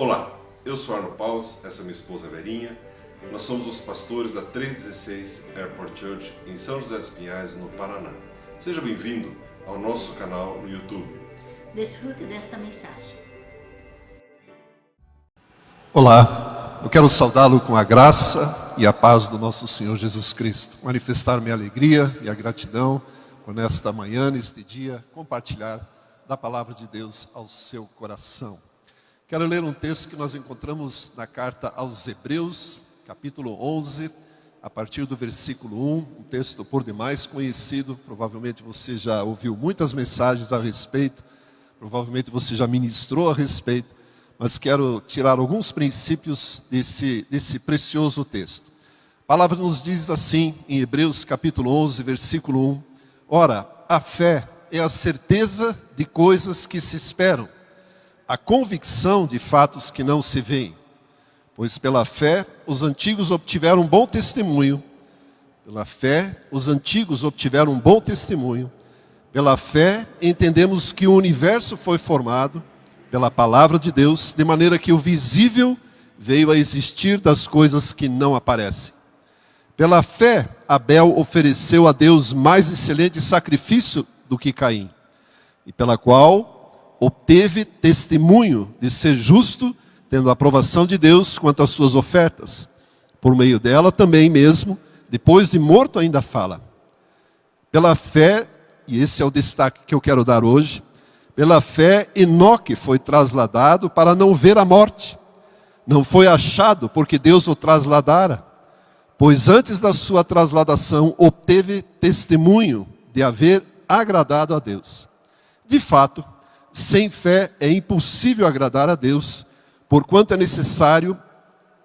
Olá, eu sou Arno Paus, essa é minha esposa Verinha. Nós somos os pastores da 316 Airport Church em São José dos Pinhais, no Paraná. Seja bem-vindo ao nosso canal no YouTube. Desfrute desta mensagem. Olá, eu quero saudá-lo com a graça e a paz do nosso Senhor Jesus Cristo. Manifestar minha alegria e a gratidão por nesta manhã, neste dia, compartilhar da palavra de Deus ao seu coração. Quero ler um texto que nós encontramos na carta aos Hebreus, capítulo 11, a partir do versículo 1, um texto por demais conhecido, provavelmente você já ouviu muitas mensagens a respeito, provavelmente você já ministrou a respeito, mas quero tirar alguns princípios desse precioso texto. A palavra nos diz assim, em Hebreus capítulo 11, versículo 1, ora, a fé é a certeza de coisas que se esperam, a convicção de fatos que não se veem. Pois pela fé os antigos obtiveram um bom testemunho. Pela fé os antigos obtiveram um bom testemunho. Pela fé entendemos que o universo foi formado pela palavra de Deus, de maneira que o visível veio a existir das coisas que não aparecem. Pela fé Abel ofereceu a Deus mais excelente sacrifício do que Caim, e pela qual obteve testemunho de ser justo, tendo a aprovação de Deus quanto às suas ofertas. Por meio dela também mesmo, depois de morto ainda fala. Pela fé, e esse é o destaque que eu quero dar hoje, pela fé Enoque foi trasladado para não ver a morte. Não foi achado porque Deus o trasladara, pois antes da sua trasladação obteve testemunho de haver agradado a Deus. De fato, sem fé é impossível agradar a Deus, porquanto é necessário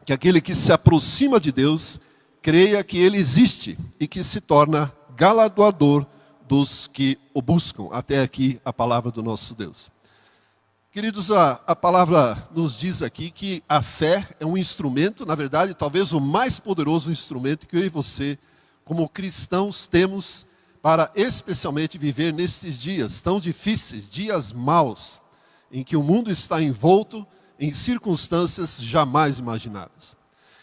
que aquele que se aproxima de Deus creia que Ele existe e que se torna galardoador dos que o buscam. Até aqui a palavra do nosso Deus. Queridos, a palavra nos diz aqui que a fé é um instrumento, na verdade, talvez o mais poderoso instrumento que eu e você, como cristãos, temos para especialmente viver nesses dias tão difíceis, dias maus, em que o mundo está envolto em circunstâncias jamais imaginadas.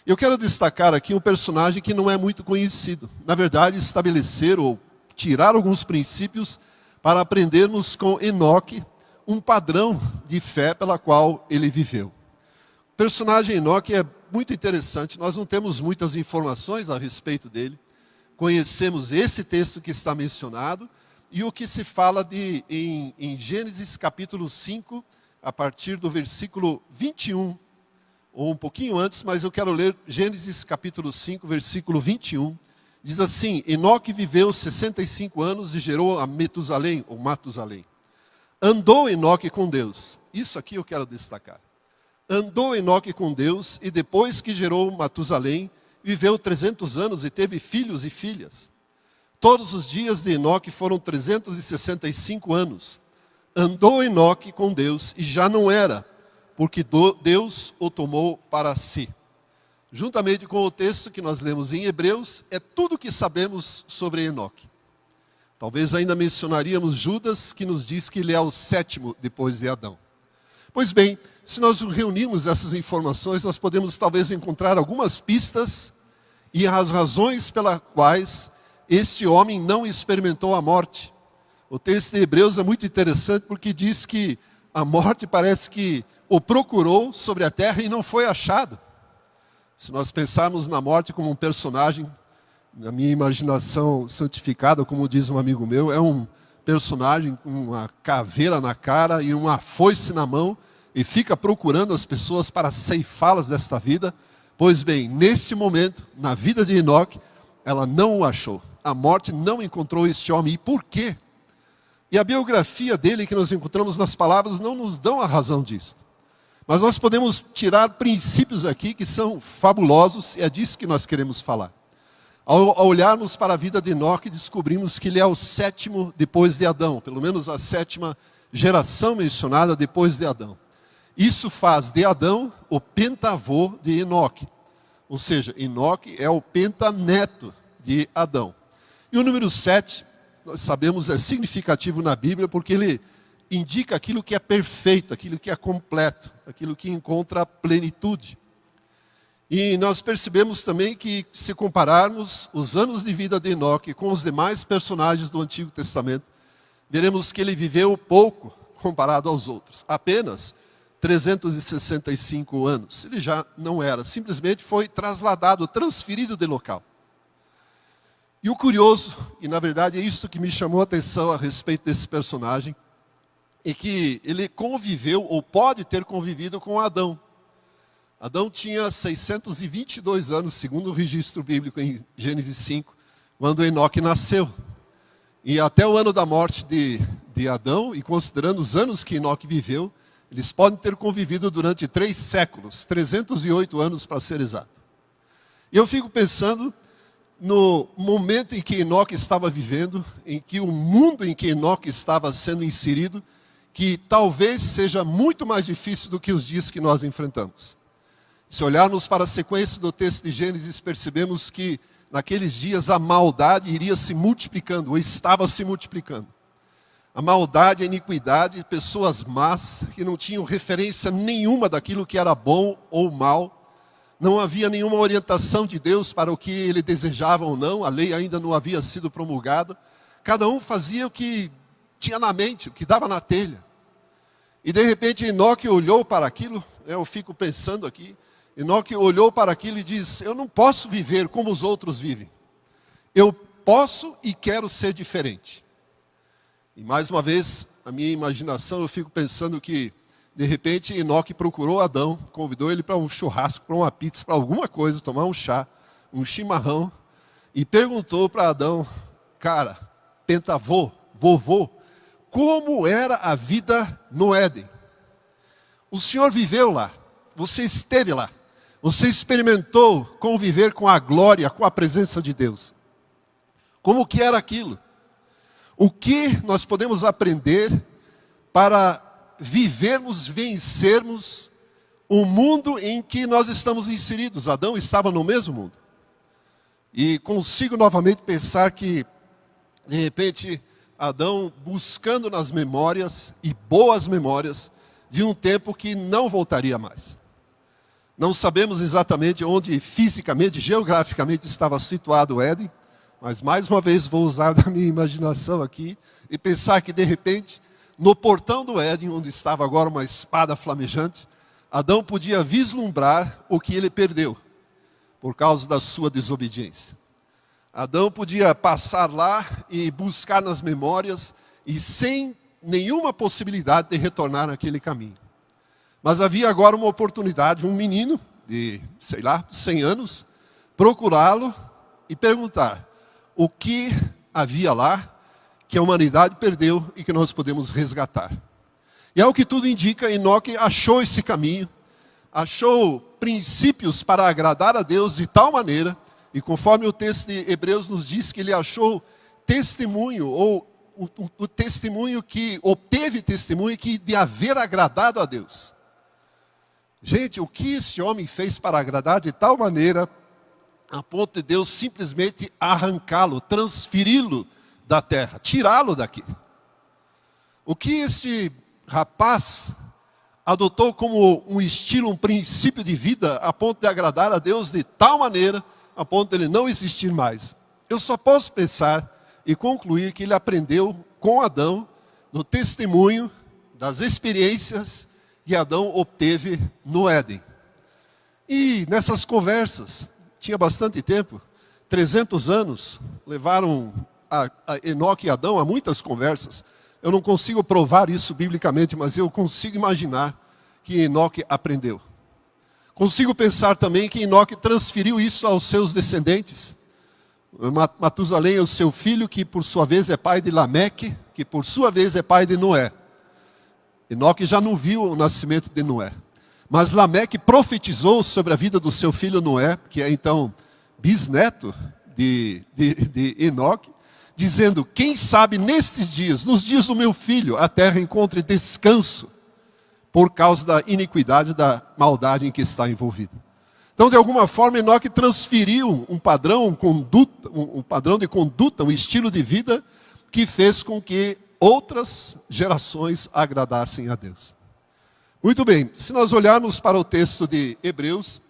Eu quero destacar aqui um personagem que não é muito conhecido. Na verdade, estabelecer ou tirar alguns princípios para aprendermos com Enoque um padrão de fé pela qual ele viveu. O personagem Enoque é muito interessante, nós não temos muitas informações a respeito dele. Conhecemos esse texto que está mencionado e o que se fala em Gênesis capítulo 5, a partir do versículo 21, ou um pouquinho antes, mas eu quero ler Gênesis capítulo 5, versículo 21. Diz assim, Enoque viveu 65 anos e gerou a Metusalém, ou Matusalém. Andou Enoque com Deus. Isso aqui eu quero destacar. Andou Enoque com Deus e depois que gerou Matusalém, viveu 300 anos e teve filhos e filhas. Todos os dias de Enoque foram 365 anos. Andou Enoque com Deus e já não era, porque Deus o tomou para si. Juntamente com o texto que nós lemos em Hebreus, é tudo o que sabemos sobre Enoque. Talvez ainda mencionaríamos Judas, que nos diz que ele é o sétimo depois de Adão. Pois bem, se nós reunirmos essas informações, nós podemos talvez encontrar algumas pistas e as razões pelas quais este homem não experimentou a morte. O texto de Hebreus é muito interessante porque diz que a morte parece que o procurou sobre a terra e não foi achado. Se nós pensarmos na morte como um personagem, na minha imaginação santificada, como diz um amigo meu, é um personagem com uma caveira na cara e uma foice na mão e fica procurando as pessoas para ceifá-las desta vida. Pois bem, neste momento, na vida de Enoque, ela não o achou. A morte não encontrou este homem. E por quê? E a biografia dele que nós encontramos nas palavras não nos dão a razão disso. Mas nós podemos tirar princípios aqui que são fabulosos e é disso que nós queremos falar. Ao olharmos para a vida de Enoque, descobrimos que ele é o sétimo depois de Adão, pelo menos a sétima geração mencionada depois de Adão. Isso faz de Adão o pentavô de Enoque. Ou seja, Enoque é o pentaneto de Adão. E o número 7, nós sabemos, é significativo na Bíblia porque ele indica aquilo que é perfeito, aquilo que é completo, aquilo que encontra plenitude. E nós percebemos também que, se compararmos os anos de vida de Enoque com os demais personagens do Antigo Testamento, veremos que ele viveu pouco comparado aos outros, apenas 365 anos. Ele já não era, simplesmente foi trasladado, transferido de local. E o curioso, e na verdade é isso que me chamou a atenção a respeito desse personagem, é que ele conviveu, ou pode ter convivido com Adão. Adão tinha 622 anos, segundo o registro bíblico em Gênesis 5, quando Enoque nasceu. E até o ano da morte de Adão, e considerando os anos que Enoque viveu, eles podem ter convivido durante 3 séculos, 308 anos para ser exato. E eu fico pensando no momento em que Enoque estava vivendo, em que o mundo em que Enoque estava sendo inserido, que talvez seja muito mais difícil do que os dias que nós enfrentamos. Se olharmos para a sequência do texto de Gênesis, percebemos que naqueles dias a maldade iria se multiplicando, ou estava se multiplicando. A maldade, a iniquidade, pessoas más, que não tinham referência nenhuma daquilo que era bom ou mal. Não havia nenhuma orientação de Deus para o que ele desejava ou não, a lei ainda não havia sido promulgada. Cada um fazia o que tinha na mente, o que dava na telha. E de repente Enoque olhou para aquilo, eu fico pensando aqui, Enoque olhou para aquilo e disse: eu não posso viver como os outros vivem. Eu posso e quero ser diferente. E mais uma vez, na minha imaginação, eu fico pensando que, de repente, Enoque procurou Adão, convidou ele para um churrasco, para uma pizza, para alguma coisa, tomar um chá, um chimarrão, e perguntou para Adão: cara, pentavô, vovô, como era a vida no Éden? O senhor viveu lá, você esteve lá. Você experimentou conviver com a glória, com a presença de Deus. Como que era aquilo? O que nós podemos aprender para vivermos, vencermos o mundo em que nós estamos inseridos? Adão estava no mesmo mundo. E consigo novamente pensar que, de repente, Adão buscando nas memórias, e boas memórias, de um tempo que não voltaria mais. Não sabemos exatamente onde fisicamente, geograficamente estava situado o Éden, mas mais uma vez vou usar da minha imaginação aqui e pensar que de repente, no portão do Éden, onde estava agora uma espada flamejante, Adão podia vislumbrar o que ele perdeu por causa da sua desobediência. Adão podia passar lá e buscar nas memórias e sem nenhuma possibilidade de retornar naquele caminho. Mas havia agora uma oportunidade, um menino de, 100 anos, procurá-lo e perguntar o que havia lá que a humanidade perdeu e que nós podemos resgatar. E ao que tudo indica, Enoque achou esse caminho, achou princípios para agradar a Deus de tal maneira, e conforme o texto de Hebreus nos diz que ele achou testemunho, ou o testemunho que, obteve testemunho que de haver agradado a Deus. Gente, o que esse homem fez para agradar de tal maneira, a ponto de Deus simplesmente arrancá-lo, transferi-lo da terra, tirá-lo daqui. O que esse rapaz adotou como um estilo, um princípio de vida, a ponto de agradar a Deus de tal maneira, a ponto de ele não existir mais. Eu só posso pensar e concluir que ele aprendeu com Adão, no testemunho das experiências que Adão obteve no Éden. E nessas conversas, tinha bastante tempo, 300 anos, levaram a Enoque e Adão a muitas conversas. Eu não consigo provar isso biblicamente, mas eu consigo imaginar que Enoque aprendeu. Consigo pensar também que Enoque transferiu isso aos seus descendentes. Matusalém é o seu filho, que por sua vez é pai de Lameque, que por sua vez é pai de Noé. Enoque já não viu o nascimento de Noé. Mas Lameque profetizou sobre a vida do seu filho Noé, que é então bisneto de Enoque, dizendo: quem sabe nestes dias, nos dias do meu filho, a terra encontre descanso por causa da iniquidade, da maldade em que está envolvida. Então, de alguma forma, Enoque transferiu um padrão de conduta, um estilo de vida que fez com que outras gerações agradassem a Deus. Muito bem, se nós olharmos para o texto de Hebreus,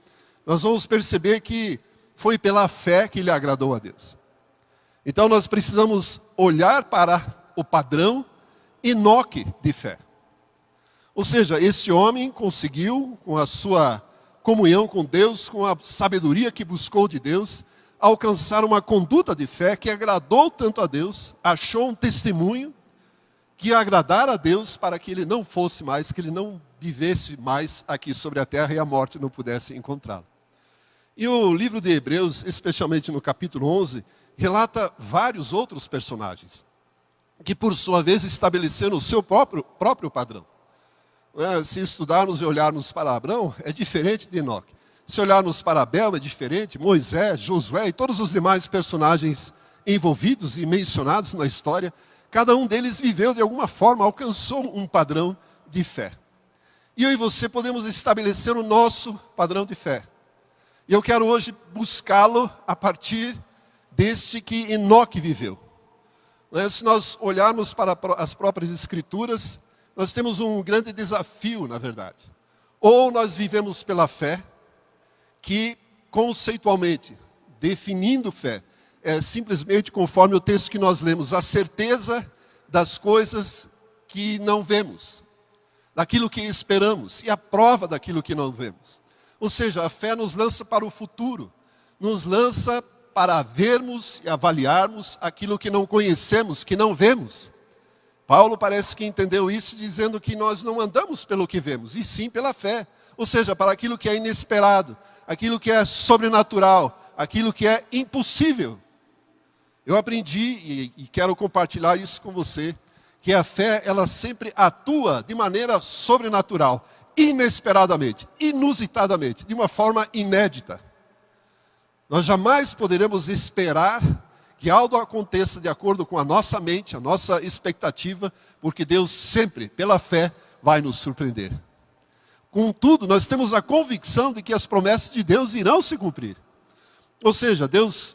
nós vamos perceber que foi pela fé que ele agradou a Deus. Então nós precisamos olhar para o padrão Enoque de fé. Ou seja, esse homem conseguiu, com a sua comunhão com Deus, com a sabedoria que buscou de Deus, alcançar uma conduta de fé que agradou tanto a Deus, achou um testemunho que ia agradar a Deus para que ele não fosse mais, que ele não vivesse mais aqui sobre a terra e a morte não pudesse encontrá-lo. E o livro de Hebreus, especialmente no capítulo 11, relata vários outros personagens, que por sua vez estabeleceram o seu próprio padrão. Se estudarmos e olharmos para Abraão, é diferente de Enoque. Se olharmos para Abel, é diferente, Moisés, Josué e todos os demais personagens envolvidos e mencionados na história, cada um deles viveu de alguma forma, alcançou um padrão de fé. E eu e você podemos estabelecer o nosso padrão de fé. E eu quero hoje buscá-lo a partir deste que Enoque viveu. Se nós olharmos para as próprias Escrituras, nós temos um grande desafio, na verdade. Ou nós vivemos pela fé, que conceitualmente, definindo fé, é simplesmente conforme o texto que nós lemos, a certeza das coisas que não vemos, daquilo que esperamos, e a prova daquilo que não vemos. Ou seja, a fé nos lança para o futuro, nos lança para vermos e avaliarmos aquilo que não conhecemos, que não vemos. Paulo parece que entendeu isso, dizendo que nós não andamos pelo que vemos, e sim pela fé. Ou seja, para aquilo que é inesperado, aquilo que é sobrenatural, aquilo que é impossível. Eu aprendi, e quero compartilhar isso com você, que a fé, ela sempre atua de maneira sobrenatural, inesperadamente, inusitadamente, de uma forma inédita. Nós jamais poderemos esperar que algo aconteça de acordo com a nossa mente, a nossa expectativa, porque Deus sempre, pela fé, vai nos surpreender. Contudo, nós temos a convicção de que as promessas de Deus irão se cumprir. Ou seja, Deus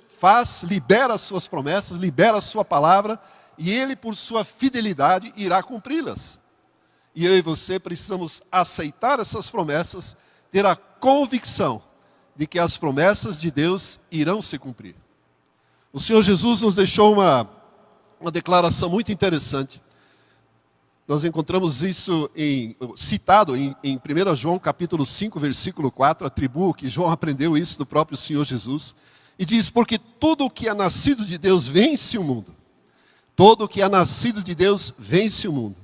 libera as suas promessas, libera a sua palavra, e Ele, por sua fidelidade, irá cumpri-las. E eu e você precisamos aceitar essas promessas, ter a convicção de que as promessas de Deus irão se cumprir. O Senhor Jesus nos deixou uma declaração muito interessante. Nós encontramos isso citado em 1 João capítulo 5, versículo 4, atribuo que João aprendeu isso do próprio Senhor Jesus. E diz, porque todo o que é nascido de Deus vence o mundo. Todo o que é nascido de Deus vence o mundo.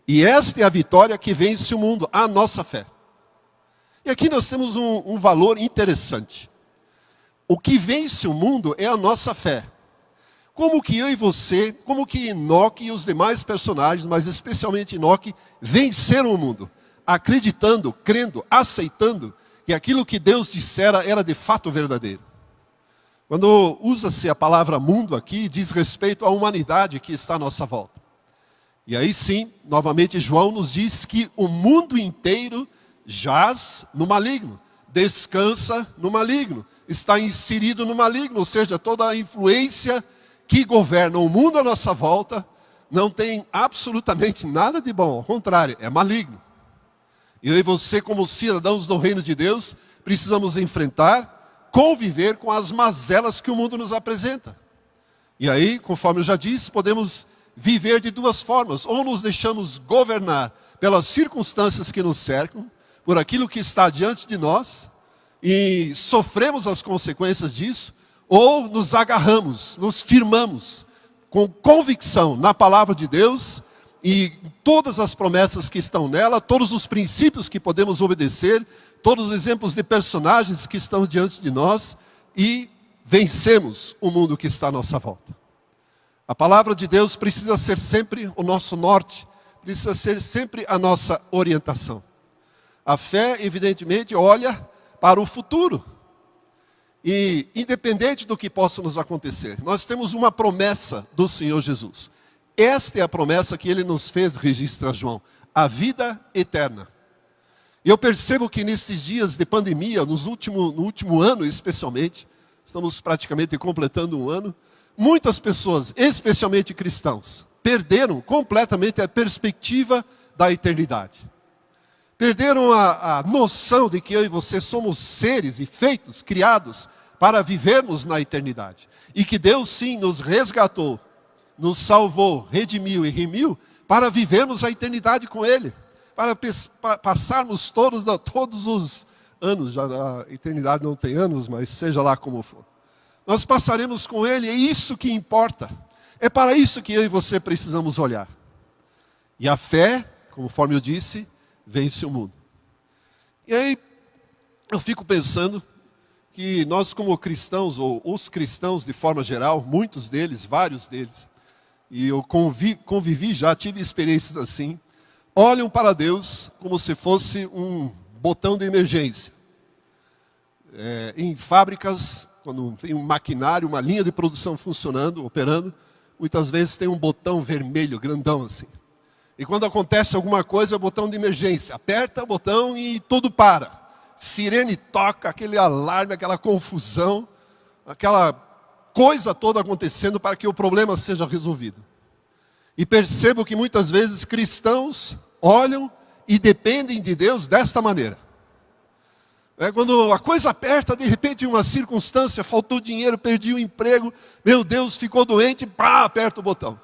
E esta é a vitória que vence o mundo, a nossa fé. E aqui nós temos um valor interessante. O que vence o mundo é a nossa fé. Como que eu e você, como que Enoque e os demais personagens, mas especialmente Enoque, venceram o mundo? Acreditando, crendo, aceitando que aquilo que Deus dissera era de fato verdadeiro. Quando usa-se a palavra mundo aqui, diz respeito à humanidade que está à nossa volta. E aí sim, novamente João nos diz que o mundo inteiro jaz no maligno, descansa no maligno, está inserido no maligno, ou seja, toda a influência que governa o mundo à nossa volta não tem absolutamente nada de bom, ao contrário, é maligno. E eu e você, como cidadãos do reino de Deus, precisamos enfrentar, conviver com as mazelas que o mundo nos apresenta. E aí, conforme eu já disse, podemos viver de duas formas. Ou nos deixamos governar pelas circunstâncias que nos cercam, por aquilo que está diante de nós, e sofremos as consequências disso, ou nos agarramos, nos firmamos com convicção na palavra de Deus e todas as promessas que estão nela, todos os princípios que podemos obedecer, todos os exemplos de personagens que estão diante de nós e vencemos o mundo que está à nossa volta. A palavra de Deus precisa ser sempre o nosso norte, precisa ser sempre a nossa orientação. A fé, evidentemente, olha para o futuro. E independente do que possa nos acontecer, nós temos uma promessa do Senhor Jesus. Esta é a promessa que Ele nos fez, registra João, a vida eterna. E eu percebo que nesses dias de pandemia, no último ano especialmente, estamos praticamente completando um ano, muitas pessoas, especialmente cristãos, perderam completamente a perspectiva da eternidade. Perderam a noção de que eu e você somos seres e feitos, criados para vivermos na eternidade. E que Deus sim nos resgatou, nos salvou, redimiu e remiu para vivermos a eternidade com Ele. Para passarmos todos os anos, já a eternidade não tem anos, mas seja lá como for. Nós passaremos com Ele, é isso que importa. É para isso que eu e você precisamos olhar. E a fé, conforme eu disse, vence o mundo. E aí, eu fico pensando que nós como cristãos, ou os cristãos de forma geral, muitos deles, vários deles, e eu convivi já, tive experiências assim, olham para Deus como se fosse um botão de emergência. Em fábricas, quando tem um maquinário, uma linha de produção funcionando, operando, muitas vezes tem um botão vermelho, grandão assim. E quando acontece alguma coisa, é o botão de emergência. Aperta o botão e tudo para. Sirene toca, aquele alarme, aquela confusão, aquela coisa toda acontecendo para que o problema seja resolvido. E percebo que muitas vezes cristãos olham e dependem de Deus desta maneira. Quando a coisa aperta, de repente uma circunstância, faltou dinheiro, perdi o emprego, meu Deus, ficou doente, pá, aperta o botão.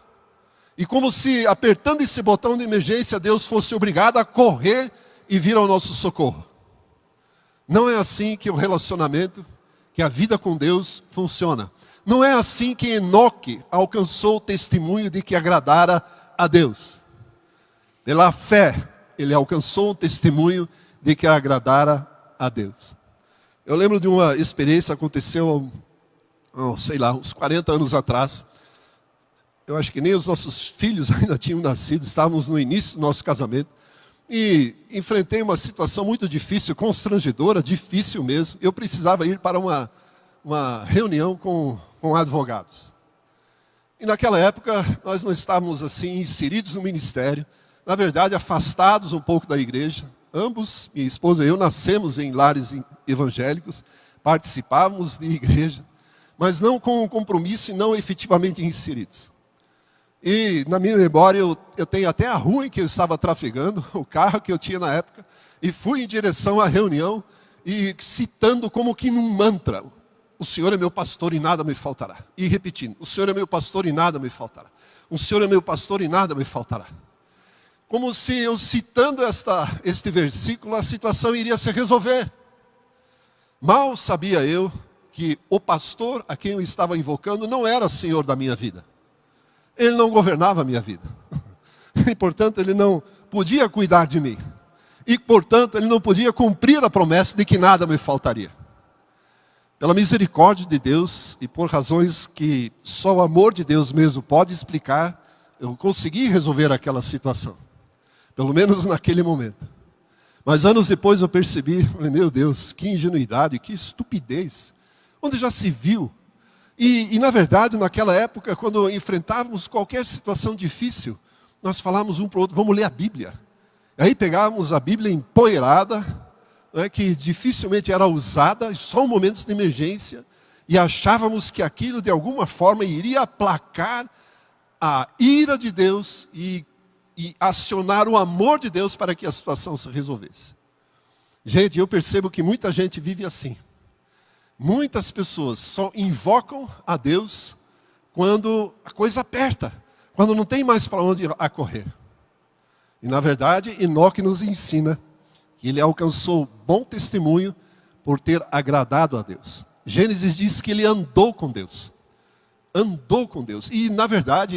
E como se apertando esse botão de emergência, Deus fosse obrigado a correr e vir ao nosso socorro. Não é assim que o relacionamento, que a vida com Deus funciona. Não é assim que Enoque alcançou o testemunho de que agradara a Deus. Pela fé, ele alcançou um testemunho de que agradara a Deus. Eu lembro de uma experiência que aconteceu, sei lá, uns 40 anos atrás. Eu acho que nem os nossos filhos ainda tinham nascido, estávamos no início do nosso casamento. E enfrentei uma situação muito difícil, constrangedora, difícil mesmo. Eu precisava ir para uma reunião com advogados. E naquela época, nós não estávamos assim inseridos no ministério. Na verdade, afastados um pouco da igreja. Ambos, minha esposa e eu, nascemos em lares evangélicos, participávamos de igreja, mas não com um compromisso e não efetivamente inseridos. E na minha memória eu tenho até a rua em que eu estava trafegando, o carro que eu tinha na época, e fui em direção à reunião e citando como que num mantra: o Senhor é meu pastor e nada me faltará. E repetindo: o Senhor é meu pastor e nada me faltará. O Senhor é meu pastor e nada me faltará. Como se eu citando este versículo, a situação iria se resolver. Mal sabia eu que o pastor a quem eu estava invocando não era Senhor da minha vida. Ele não governava a minha vida. E, portanto, ele não podia cuidar de mim. E, portanto, ele não podia cumprir a promessa de que nada me faltaria. Pela misericórdia de Deus e por razões que só o amor de Deus mesmo pode explicar, eu consegui resolver aquela situação. Pelo menos naquele momento. Mas anos depois eu percebi, meu Deus, que ingenuidade, que estupidez. Onde já se viu? E na verdade, naquela época, quando enfrentávamos qualquer situação difícil, nós falávamos um para o outro: vamos ler a Bíblia. Aí pegávamos a Bíblia empoeirada, que dificilmente era usada, só em momentos de emergência, e achávamos que aquilo de alguma forma iria aplacar a ira de Deus e acionar o amor de Deus para que a situação se resolvesse. Gente, eu percebo que muita gente vive assim. Muitas pessoas só invocam a Deus quando a coisa aperta, quando não tem mais para onde correr. E na verdade, Enoque nos ensina que ele alcançou bom testemunho por ter agradado a Deus. Gênesis diz que ele andou com Deus. Andou com Deus. E na verdade,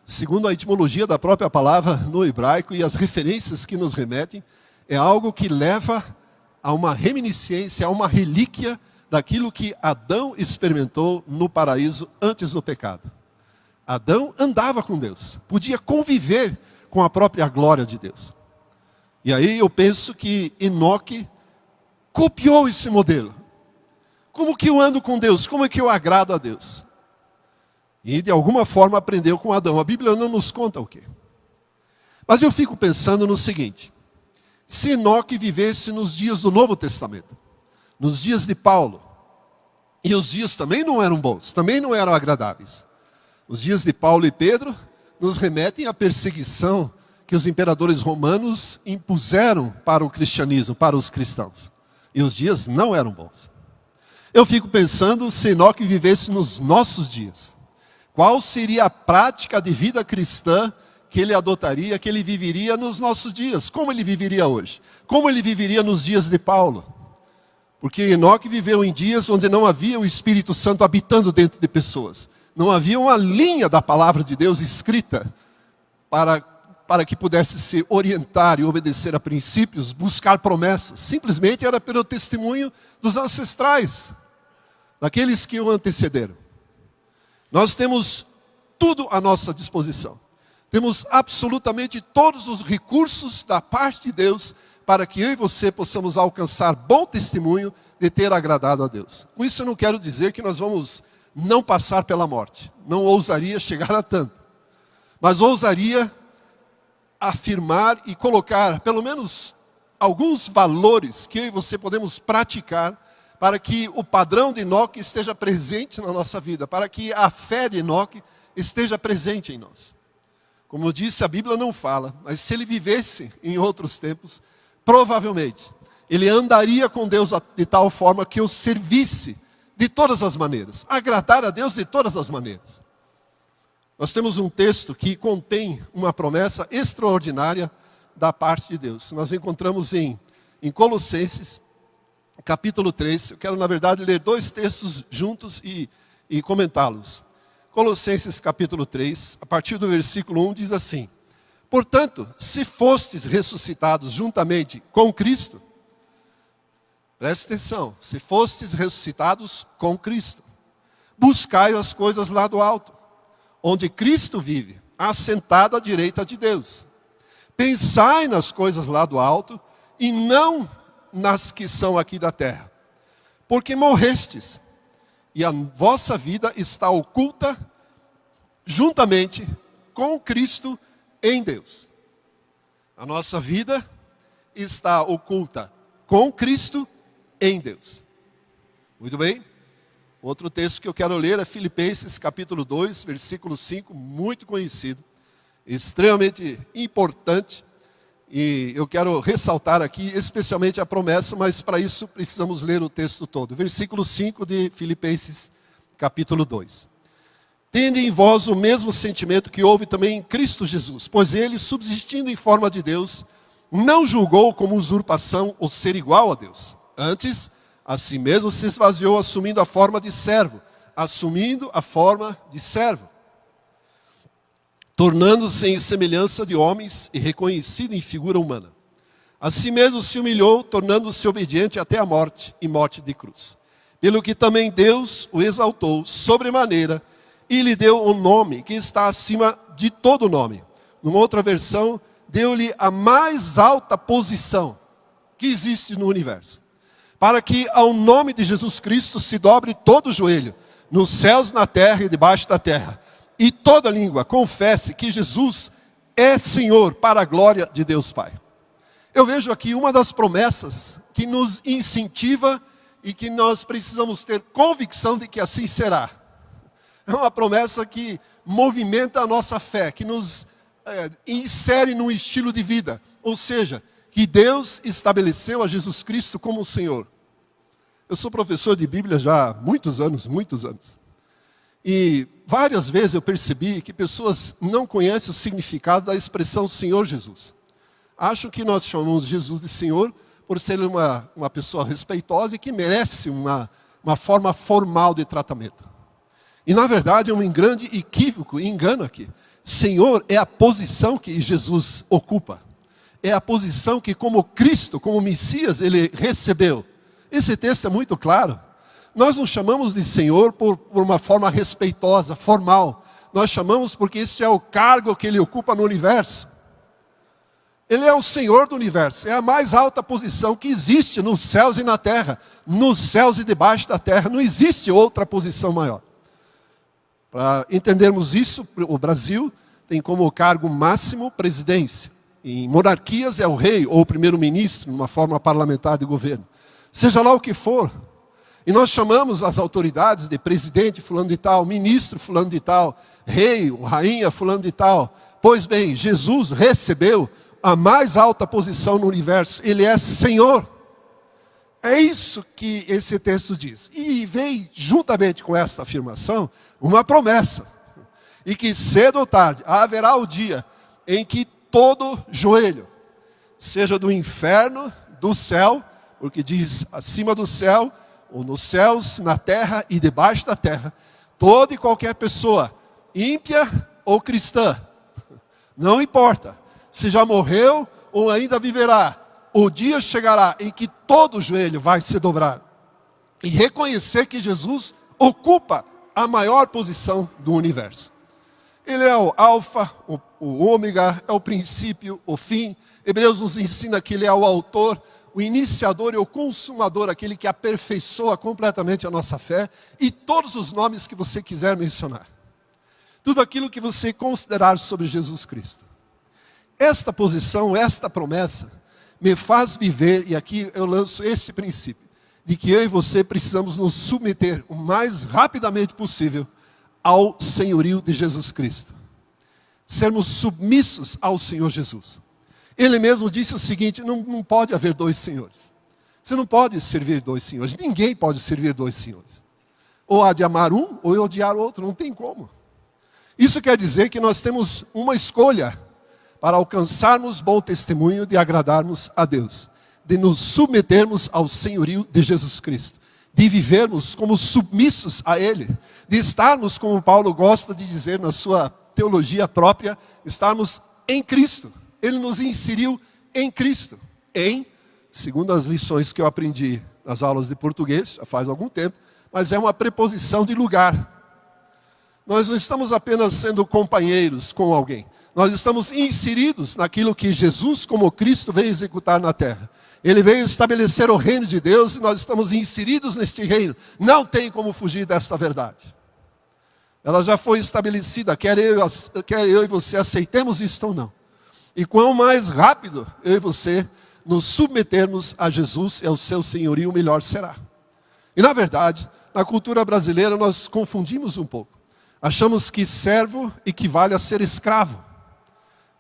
segundo a etimologia da própria palavra no hebraico e as referências que nos remetem, é algo que leva a uma reminiscência, a uma relíquia daquilo que Adão experimentou no paraíso antes do pecado. Adão andava com Deus, podia conviver com a própria glória de Deus. E aí eu penso que Enoque copiou esse modelo. Como que eu ando com Deus? Como é que eu agrado a Deus? E de alguma forma aprendeu com Adão. A Bíblia não nos conta o quê. Mas eu fico pensando no seguinte: se Enoque vivesse nos dias do Novo Testamento, nos dias de Paulo, e os dias também não eram bons, também não eram agradáveis. Os dias de Paulo e Pedro nos remetem à perseguição que os imperadores romanos impuseram para o cristianismo, para os cristãos. E os dias não eram bons. Eu fico pensando, se Enoque vivesse nos nossos dias, qual seria a prática de vida cristã que ele adotaria, que ele viveria nos nossos dias? Como ele viveria hoje? Como ele viveria nos dias de Paulo? Porque Enoque viveu em dias onde não havia o Espírito Santo habitando dentro de pessoas. Não havia uma linha da palavra de Deus escrita para que pudesse se orientar e obedecer a princípios, buscar promessas. Simplesmente era pelo testemunho dos ancestrais, daqueles que o antecederam. Nós temos tudo à nossa disposição. Temos absolutamente todos os recursos da parte de Deus para que eu e você possamos alcançar bom testemunho de ter agradado a Deus. Com isso eu não quero dizer que nós vamos não passar pela morte. Não ousaria chegar a tanto. Mas ousaria afirmar e colocar pelo menos alguns valores que eu e você podemos praticar para que o padrão de Enoque esteja presente na nossa vida, para que a fé de Enoque esteja presente em nós. Como eu disse, a Bíblia não fala, mas se ele vivesse em outros tempos, provavelmente ele andaria com Deus de tal forma que o servisse de todas as maneiras, agradar a Deus de todas as maneiras. Nós temos um texto que contém uma promessa extraordinária da parte de Deus. Nós encontramos em Colossenses, capítulo 3, eu quero na verdade ler dois textos juntos e comentá-los. Colossenses capítulo 3, a partir do versículo 1 diz assim: portanto, se fostes ressuscitados juntamente com Cristo, preste atenção, se fostes ressuscitados com Cristo, buscai as coisas lá do alto, onde Cristo vive, assentado à direita de Deus. Pensai nas coisas lá do alto e não nas que são aqui da terra. Porque morrestes, e a vossa vida está oculta juntamente com Cristo em Deus. A nossa vida está oculta com Cristo em Deus. Muito bem? Outro texto que eu quero ler é Filipenses capítulo 2, versículo 5, muito conhecido, extremamente importante. E eu quero ressaltar aqui especialmente a promessa, mas para isso precisamos ler o texto todo. Versículo 5 de Filipenses capítulo 2. Tende em vós o mesmo sentimento que houve também em Cristo Jesus, pois ele, subsistindo em forma de Deus, não julgou como usurpação o ser igual a Deus. Antes, a si mesmo se esvaziou, assumindo a forma de servo, tornando-se em semelhança de homens e reconhecido em figura humana. A si mesmo se humilhou, tornando-se obediente até a morte e morte de cruz. Pelo que também Deus o exaltou sobremaneira e lhe deu um nome que está acima de todo nome. Numa outra versão, deu-lhe a mais alta posição que existe no universo. Para que ao nome de Jesus Cristo se dobre todo o joelho, nos céus, na terra e debaixo da terra. E toda língua confesse que Jesus é Senhor para a glória de Deus Pai. Eu vejo aqui uma das promessas que nos incentiva e que nós precisamos ter convicção de que assim será. É uma promessa que movimenta a nossa fé, que nos insere num estilo de vida. Ou seja, que Deus estabeleceu a Jesus Cristo como o Senhor. Eu sou professor de Bíblia já há muitos anos. E várias vezes eu percebi que pessoas não conhecem o significado da expressão Senhor Jesus. Acham que nós chamamos Jesus de Senhor por ser uma pessoa respeitosa e que merece uma forma formal de tratamento. E na verdade é um grande equívoco e engano aqui. Senhor é a posição que Jesus ocupa. É a posição que como Cristo, como Messias, ele recebeu. Esse texto é muito claro. Nós não chamamos de Senhor por uma forma respeitosa, formal. Nós chamamos porque esse é o cargo que ele ocupa no universo. Ele é o Senhor do universo. É a mais alta posição que existe nos céus e na terra. Nos céus e debaixo da terra. Não existe outra posição maior. Para entendermos isso, o Brasil tem como cargo máximo presidência. Em monarquias é o rei ou o primeiro-ministro, numa forma parlamentar de governo. Seja lá o que for. E nós chamamos as autoridades de presidente fulano de tal, ministro fulano de tal, rei ou rainha fulano de tal. Pois bem, Jesus recebeu a mais alta posição no universo. Ele é Senhor. É isso que esse texto diz. E vem juntamente com esta afirmação uma promessa. E que cedo ou tarde haverá o dia em que todo joelho, seja do inferno, do céu, porque diz acima do céu, ou nos céus, na terra e debaixo da terra, toda e qualquer pessoa, ímpia ou cristã, não importa, se já morreu ou ainda viverá, o dia chegará em que todo joelho vai se dobrar e reconhecer que Jesus ocupa a maior posição do universo. Ele é o alfa, o ômega, é o princípio, o fim. Hebreus nos ensina que ele é o autor, o iniciador e o consumador, aquele que aperfeiçoa completamente a nossa fé, e todos os nomes que você quiser mencionar. Tudo aquilo que você considerar sobre Jesus Cristo. Esta posição, esta promessa, me faz viver, e aqui eu lanço esse princípio, de que eu e você precisamos nos submeter o mais rapidamente possível ao senhorio de Jesus Cristo. Sermos submissos ao Senhor Jesus. Ele mesmo disse o seguinte, não pode haver dois senhores. Você não pode servir dois senhores. Ninguém pode servir dois senhores. Ou há de amar um, ou odiar o outro. Não tem como. Isso quer dizer que nós temos uma escolha para alcançarmos bom testemunho de agradarmos a Deus. De nos submetermos ao senhorio de Jesus Cristo. De vivermos como submissos a Ele, de estarmos, como Paulo gosta de dizer na sua teologia própria, estarmos em Cristo. Ele nos inseriu em Cristo, segundo as lições que eu aprendi nas aulas de português, já faz algum tempo, mas é uma preposição de lugar. Nós não estamos apenas sendo companheiros com alguém, nós estamos inseridos naquilo que Jesus, como Cristo, veio executar na terra. Ele veio estabelecer o reino de Deus e nós estamos inseridos neste reino. Não tem como fugir desta verdade. Ela já foi estabelecida, quer eu e você aceitemos isto ou não. E quanto mais rápido eu e você nos submetermos a Jesus e ao seu senhorio, melhor será. E na verdade, na cultura brasileira nós confundimos um pouco. Achamos que servo equivale a ser escravo.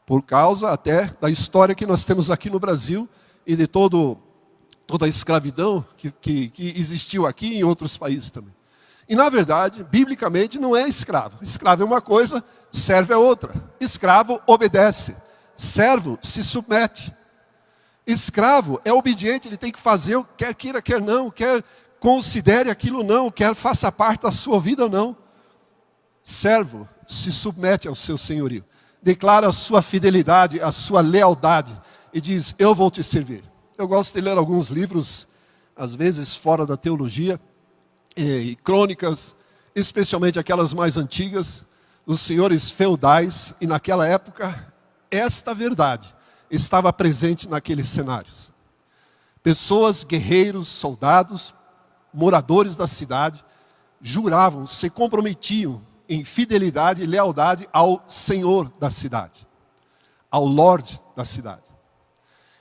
Por causa até da história que nós temos aqui no Brasil, e de toda a escravidão que existiu aqui e em outros países também. E na verdade, biblicamente, não é escravo. Escravo é uma coisa, servo é outra. Escravo obedece, servo se submete. Escravo é obediente, ele tem que fazer, quer queira, quer não, quer considere aquilo não, quer faça parte da sua vida ou não. Servo se submete ao seu senhorio, declara a sua fidelidade, a sua lealdade, e diz, eu vou te servir. Eu gosto de ler alguns livros, às vezes fora da teologia, e crônicas, especialmente aquelas mais antigas, dos senhores feudais, e naquela época, esta verdade estava presente naqueles cenários. Pessoas, guerreiros, soldados, moradores da cidade, juravam, se comprometiam em fidelidade e lealdade ao Senhor da cidade, ao Lorde da cidade.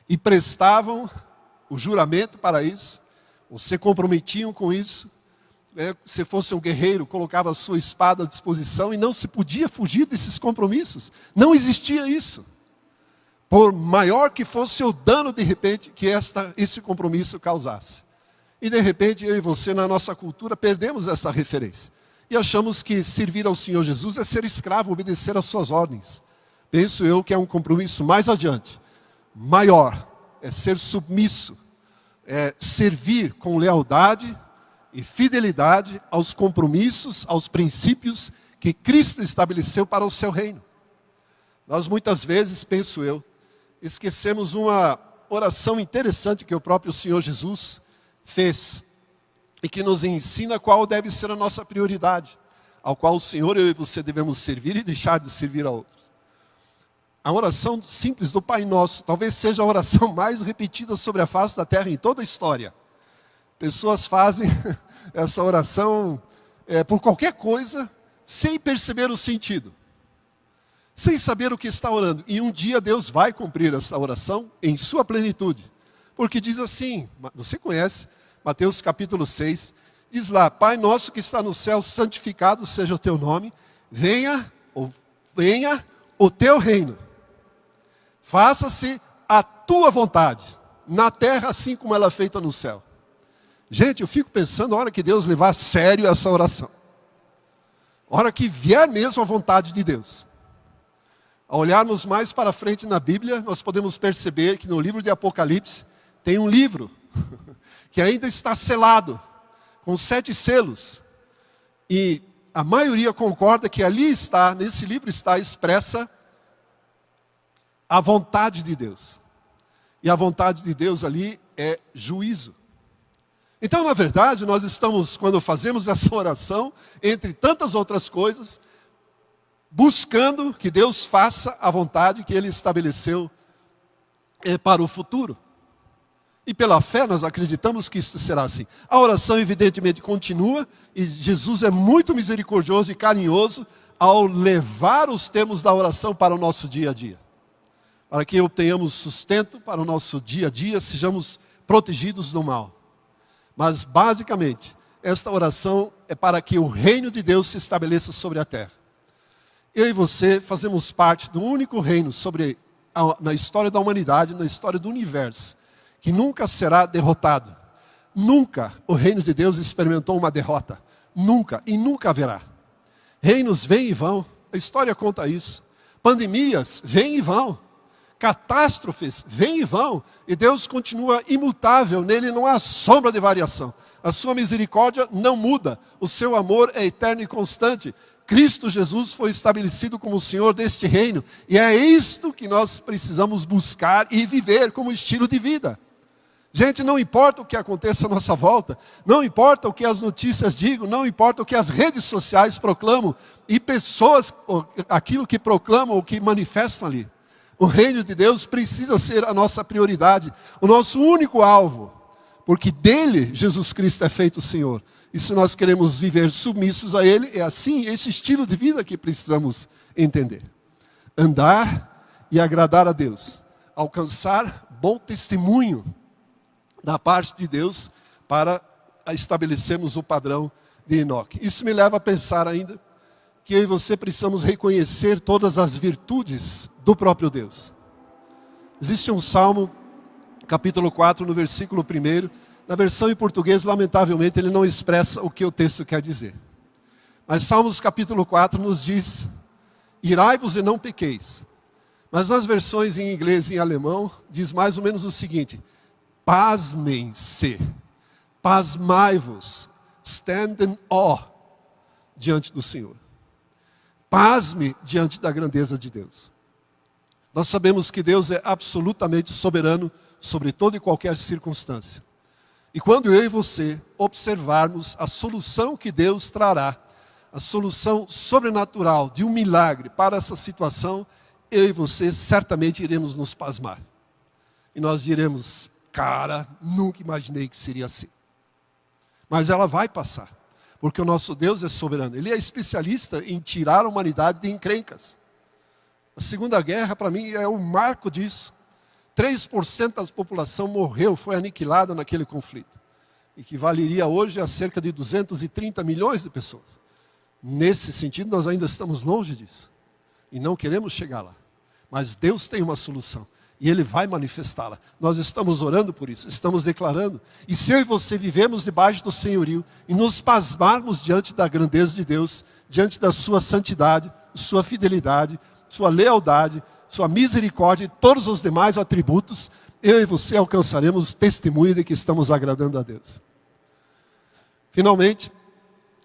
E prestavam o juramento para isso, ou se comprometiam com isso. Se fosse um guerreiro, colocava a sua espada à disposição e não se podia fugir desses compromissos. Não existia isso. Por maior que fosse o dano, de repente, que esse compromisso causasse. E de repente, eu e você, na nossa cultura, perdemos essa referência. E achamos que servir ao Senhor Jesus é ser escravo, obedecer às suas ordens. Penso eu que é um compromisso mais adiante. Maior, é ser submisso, é servir com lealdade e fidelidade aos compromissos, aos princípios que Cristo estabeleceu para o seu reino. Nós muitas vezes, penso eu, esquecemos uma oração interessante que o próprio Senhor Jesus fez e que nos ensina qual deve ser a nossa prioridade, ao qual o Senhor, eu e você devemos servir e deixar de servir a outros. A oração simples do Pai Nosso, talvez seja a oração mais repetida sobre a face da terra em toda a história. Pessoas fazem essa oração por qualquer coisa, sem perceber o sentido. Sem saber o que está orando. E um dia Deus vai cumprir essa oração em sua plenitude. Porque diz assim, você conhece, Mateus capítulo 6, diz lá, Pai nosso que está no céu, santificado seja o teu nome, venha o teu reino. Faça-se a tua vontade, na terra assim como ela é feita no céu. Gente, eu fico pensando, a hora que Deus levar a sério essa oração. A hora que vier mesmo a vontade de Deus. Ao olharmos mais para frente na Bíblia, nós podemos perceber que no livro de Apocalipse tem um livro que ainda está selado, com 7 selos. E a maioria concorda que ali está, nesse livro está expressa a vontade de Deus. E a vontade de Deus ali é juízo. Então, na verdade, nós estamos, quando fazemos essa oração, entre tantas outras coisas, buscando que Deus faça a vontade que Ele estabeleceu para o futuro. E pela fé nós acreditamos que isso será assim. A oração evidentemente continua, e Jesus é muito misericordioso e carinhoso ao levar os termos da oração para o nosso dia a dia. Para que obtenhamos sustento para o nosso dia a dia, sejamos protegidos do mal. Mas basicamente, esta oração é para que o reino de Deus se estabeleça sobre a terra. Eu e você fazemos parte do único reino na história da humanidade, na história do universo, que nunca será derrotado. Nunca o reino de Deus experimentou uma derrota. Nunca e nunca haverá. Reinos vêm e vão. A história conta isso. Pandemias vêm e vão. Catástrofes vêm e vão. E Deus continua imutável. Nele não há sombra de variação. A sua misericórdia não muda. O seu amor é eterno e constante. Cristo Jesus foi estabelecido como o Senhor deste reino. E é isto que nós precisamos buscar e viver como estilo de vida. Gente, não importa o que aconteça à nossa volta, não importa o que as notícias digam, não importa o que as redes sociais proclamam, e pessoas, aquilo que proclamam, o que manifestam ali. O reino de Deus precisa ser a nossa prioridade, o nosso único alvo, porque dele Jesus Cristo é feito o Senhor. E se nós queremos viver submissos a Ele, é assim, esse estilo de vida que precisamos entender. Andar e agradar a Deus. Alcançar bom testemunho da parte de Deus para estabelecermos o padrão de Enoque. Isso me leva a pensar ainda que eu e você precisamos reconhecer todas as virtudes do próprio Deus. Existe um Salmo, capítulo 4, no versículo 1, na versão em português, lamentavelmente, ele não expressa o que o texto quer dizer. Mas Salmos capítulo 4 nos diz, irai-vos e não pequeis. Mas nas versões em inglês e em alemão, diz mais ou menos o seguinte, pasmem-se, pasmai-vos, stand in awe diante do Senhor. Pasme diante da grandeza de Deus. Nós sabemos que Deus é absolutamente soberano sobre toda e qualquer circunstância. E quando eu e você observarmos a solução que Deus trará, a solução sobrenatural de um milagre para essa situação, eu e você certamente iremos nos pasmar. E nós diremos, cara, nunca imaginei que seria assim. Mas ela vai passar, porque o nosso Deus é soberano. Ele é especialista em tirar a humanidade de encrencas. A Segunda Guerra, para mim, é o marco disso. 3% da população morreu, foi aniquilada naquele conflito. Equivaleria hoje a cerca de 230 milhões de pessoas. Nesse sentido, nós ainda estamos longe disso. E não queremos chegar lá. Mas Deus tem uma solução. E Ele vai manifestá-la. Nós estamos orando por isso, estamos declarando. E se eu e você vivemos debaixo do senhorio e nos pasmarmos diante da grandeza de Deus, diante da sua santidade, sua fidelidade, sua lealdade, sua misericórdia e todos os demais atributos, eu e você alcançaremos testemunho de que estamos agradando a Deus. Finalmente,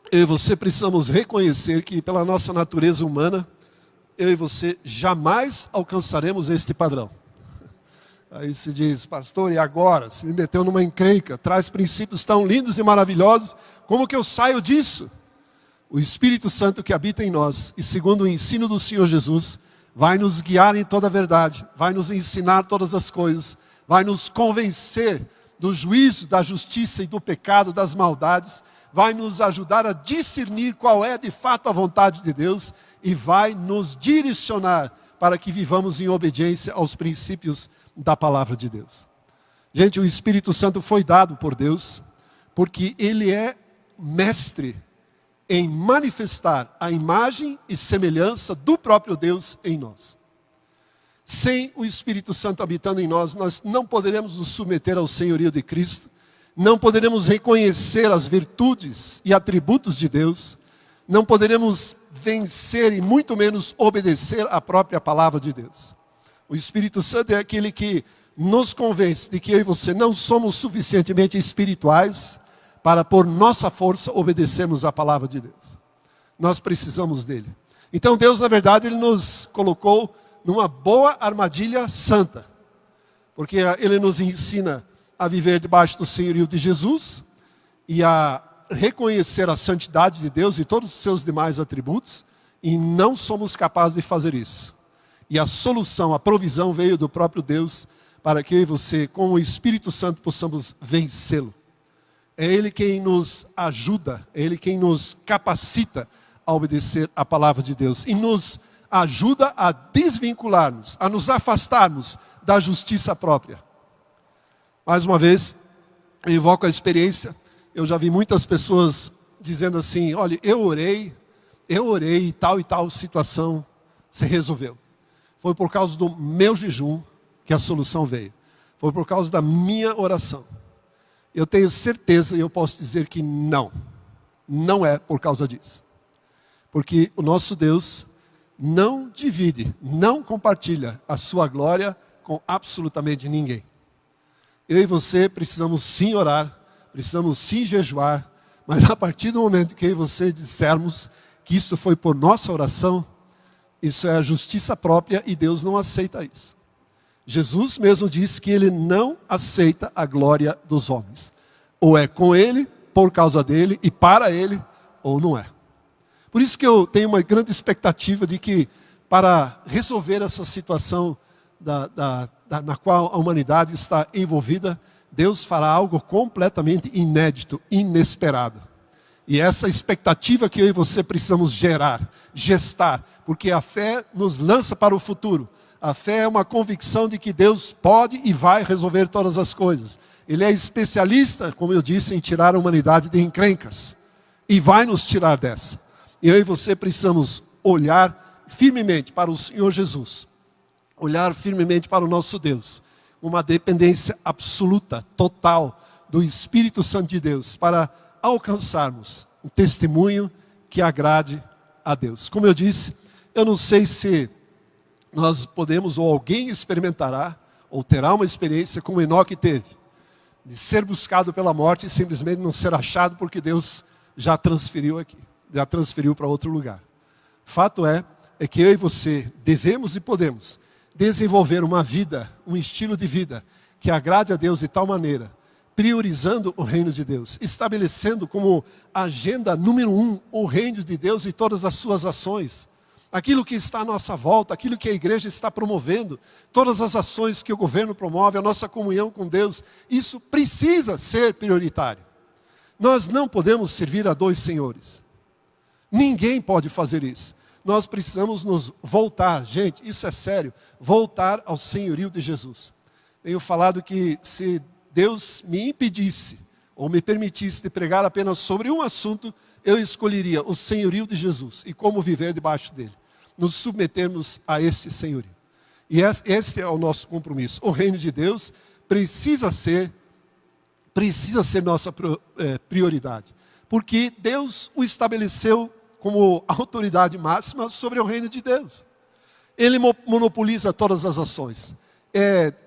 eu e você precisamos reconhecer que pela nossa natureza humana, eu e você jamais alcançaremos este padrão. Aí se diz, pastor, e agora? Se me meteu numa encrenca, traz princípios tão lindos e maravilhosos, como que eu saio disso? O Espírito Santo que habita em nós, e segundo o ensino do Senhor Jesus, vai nos guiar em toda a verdade, vai nos ensinar todas as coisas, vai nos convencer do juízo, da justiça e do pecado, das maldades, vai nos ajudar a discernir qual é de fato a vontade de Deus e vai nos direcionar para que vivamos em obediência aos princípios da palavra de Deus. Gente, o Espírito Santo foi dado por Deus porque Ele é mestre em manifestar a imagem e semelhança do próprio Deus em nós. Sem o Espírito Santo habitando em nós, nós não poderemos nos submeter ao senhorio de Cristo, não poderemos reconhecer as virtudes e atributos de Deus, não poderemos vencer e muito menos obedecer à própria palavra de Deus. O Espírito Santo é aquele que nos convence de que eu e você não somos suficientemente espirituais para, por nossa força, obedecermos à palavra de Deus. Nós precisamos dele. Então Deus, na verdade, Ele nos colocou numa boa armadilha santa. Porque Ele nos ensina a viver debaixo do senhorio de Jesus e a reconhecer a santidade de Deus e todos os seus demais atributos, e não somos capazes de fazer isso. E a solução, a provisão veio do próprio Deus para que eu e você, com o Espírito Santo, possamos vencê-lo. É Ele quem nos ajuda, é Ele quem nos capacita a obedecer a palavra de Deus e nos ajuda a desvincular-nos, a nos afastarmos da justiça própria. Mais uma vez, eu invoco a experiência. Eu já vi muitas pessoas dizendo assim: olha, eu orei e tal situação se resolveu. Foi por causa do meu jejum que a solução veio. Foi por causa da minha oração. Eu tenho certeza e eu posso dizer que não é por causa disso. Porque o nosso Deus não divide, não compartilha a sua glória com absolutamente ninguém. Eu e você precisamos sim orar, precisamos sim jejuar, mas a partir do momento que eu e você dissermos que isso foi por nossa oração, isso é a justiça própria e Deus não aceita isso. Jesus mesmo disse que Ele não aceita a glória dos homens. Ou é com Ele, por causa dEle e para Ele, ou não é. Por isso que eu tenho uma grande expectativa de que, para resolver essa situação na qual a humanidade está envolvida, Deus fará algo completamente inédito, inesperado. E essa expectativa que eu e você precisamos gestar, porque a fé nos lança para o futuro. A fé é uma convicção de que Deus pode e vai resolver todas as coisas. Ele é especialista, como eu disse, em tirar a humanidade de encrencas. E vai nos tirar dessa. E eu e você precisamos olhar firmemente para o Senhor Jesus. Olhar firmemente para o nosso Deus. Uma dependência absoluta, total, do Espírito Santo de Deus. Para alcançarmos um testemunho que agrade a Deus. Como eu disse, eu não sei se nós podemos, ou alguém experimentará, ou terá uma experiência como Enoque teve, de ser buscado pela morte e simplesmente não ser achado porque Deus já transferiu aqui, já transferiu para outro lugar. Fato é que eu e você devemos e podemos desenvolver uma vida, um estilo de vida que agrade a Deus de tal maneira, priorizando o reino de Deus, estabelecendo como agenda número 1 o reino de Deus e todas as suas ações. Aquilo que está à nossa volta, aquilo que a igreja está promovendo, todas as ações que o governo promove, a nossa comunhão com Deus, isso precisa ser prioritário. Nós não podemos servir a dois senhores. Ninguém pode fazer isso. Nós precisamos nos voltar, gente, isso é sério, voltar ao senhorio de Jesus. Tenho falado que se Deus me impedisse ou me permitisse de pregar apenas sobre um assunto, eu escolheria o senhorio de Jesus e como viver debaixo dele. Nos submetermos a este senhorio. E este é o nosso compromisso. O reino de Deus precisa ser nossa prioridade. Porque Deus o estabeleceu como autoridade máxima sobre o reino de Deus. Ele monopoliza todas as ações.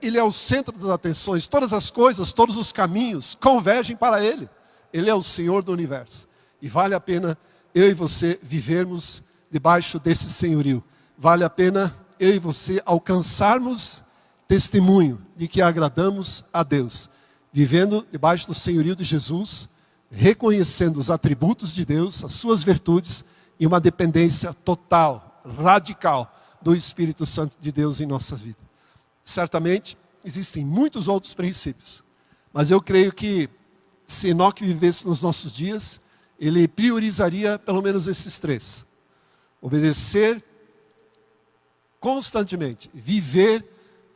Ele é o centro das atenções. Todas as coisas, todos os caminhos convergem para Ele. Ele é o Senhor do universo. E vale a pena eu e você vivermos debaixo desse senhorio. Vale a pena eu e você alcançarmos testemunho de que agradamos a Deus. Vivendo debaixo do senhorio de Jesus, reconhecendo os atributos de Deus, as suas virtudes e uma dependência total, radical do Espírito Santo de Deus em nossa vida. Certamente existem muitos outros princípios, mas eu creio que se Enoque vivesse nos nossos dias, ele priorizaria pelo menos esses 3. Obedecer constantemente, viver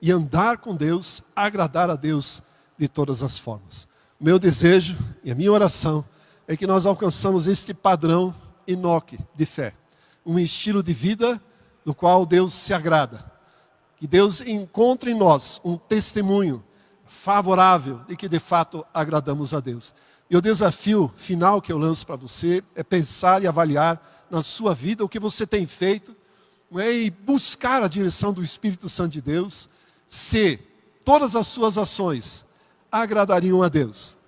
e andar com Deus, agradar a Deus de todas as formas. O meu desejo e a minha oração é que nós alcançamos este padrão Enoque de fé. Um estilo de vida do qual Deus se agrada. Que Deus encontre em nós um testemunho favorável de que de fato agradamos a Deus. E o desafio final que eu lanço para você é pensar e avaliar na sua vida o que você tem feito, não é? E buscar a direção do Espírito Santo de Deus, se todas as suas ações agradariam a Deus.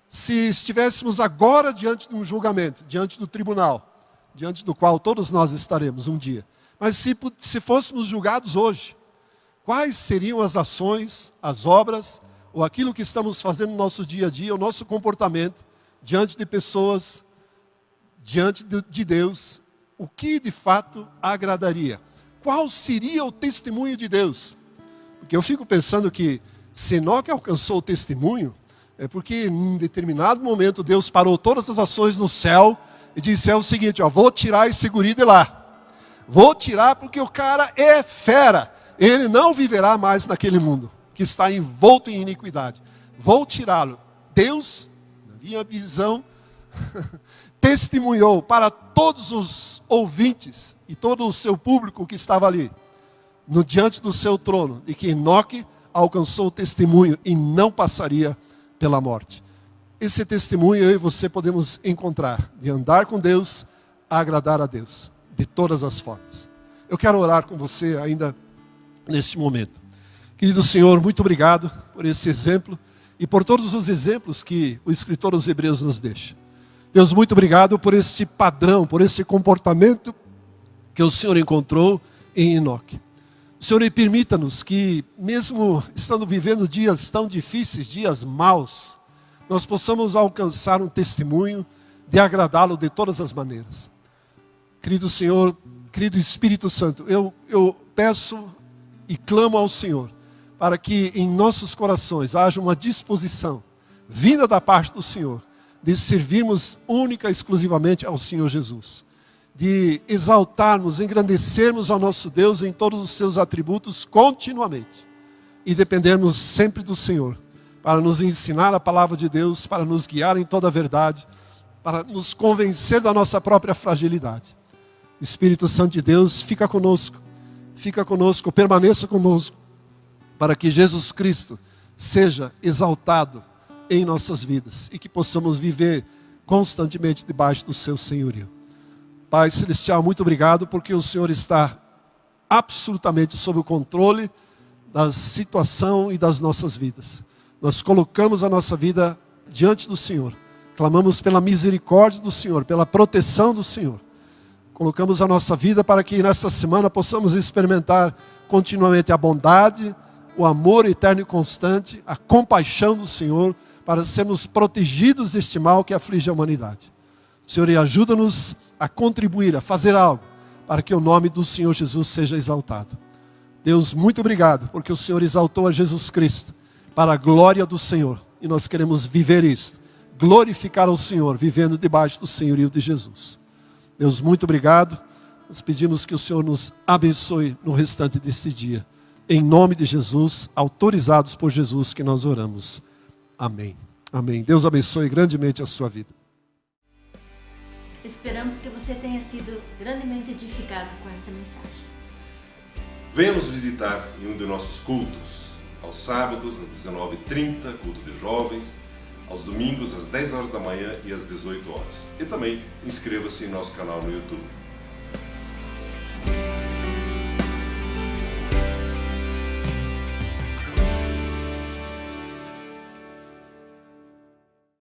Se estivéssemos agora diante de um julgamento, diante do tribunal, diante do qual todos nós estaremos um dia, mas se fôssemos julgados hoje, quais seriam as ações, as obras, ou aquilo que estamos fazendo no nosso dia a dia, o nosso comportamento, diante de pessoas, diante de Deus, o que de fato agradaria? Qual seria o testemunho de Deus? Porque eu fico pensando que se Enoque alcançou o testemunho, é porque em determinado momento Deus parou todas as ações no céu e disse, é o seguinte, ó, vou tirar esse guri de lá. Vou tirar porque o cara é fera. Ele não viverá mais naquele mundo que está envolto em iniquidade. Vou tirá-lo. Deus, na minha visão, testemunhou para todos os ouvintes e todo o seu público que estava ali, no diante do seu trono, de que Enoque alcançou o testemunho e não passaria pela morte. Esse testemunho eu e você podemos encontrar, de andar com Deus, a agradar a Deus, de todas as formas. Eu quero orar com você ainda neste momento. Querido Senhor, muito obrigado por esse exemplo e por todos os exemplos que o escritor aos Hebreus nos deixa. Deus, muito obrigado por esse padrão, por esse comportamento que o Senhor encontrou em Enoque. Senhor, permita-nos que, mesmo estando vivendo dias tão difíceis, dias maus, nós possamos alcançar um testemunho de agradá-lo de todas as maneiras. Querido Senhor, querido Espírito Santo, eu peço e clamo ao Senhor para que em nossos corações haja uma disposição vinda da parte do Senhor de servirmos única e exclusivamente ao Senhor Jesus, de exaltarmos, engrandecermos ao nosso Deus em todos os seus atributos continuamente e dependermos sempre do Senhor para nos ensinar a palavra de Deus, para nos guiar em toda a verdade, para nos convencer da nossa própria fragilidade. Espírito Santo de Deus, fica conosco, permaneça conosco, para que Jesus Cristo seja exaltado em nossas vidas e que possamos viver constantemente debaixo do seu senhorio. Pai Celestial, muito obrigado porque o Senhor está absolutamente sob o controle da situação e das nossas vidas. Nós colocamos a nossa vida diante do Senhor, clamamos pela misericórdia do Senhor, pela proteção do Senhor. Colocamos a nossa vida para que nesta semana possamos experimentar continuamente a bondade, o amor eterno e constante, a compaixão do Senhor, para sermos protegidos deste mal que aflige a humanidade. Senhor, e ajuda-nos a contribuir, a fazer algo, para que o nome do Senhor Jesus seja exaltado. Deus, muito obrigado, porque o Senhor exaltou a Jesus Cristo, para a glória do Senhor, e nós queremos viver isto, glorificar ao Senhor, vivendo debaixo do senhorio de Jesus. Deus, muito obrigado, nós pedimos que o Senhor nos abençoe no restante deste dia. Em nome de Jesus, autorizados por Jesus que nós oramos. Amém. Amém. Deus abençoe grandemente a sua vida. Esperamos que você tenha sido grandemente edificado com essa mensagem. Venha nos visitar em um de nossos cultos. Aos sábados, às 19h30, culto de jovens. Aos domingos, às 10 horas da manhã e às 18 horas. E também inscreva-se em nosso canal no YouTube.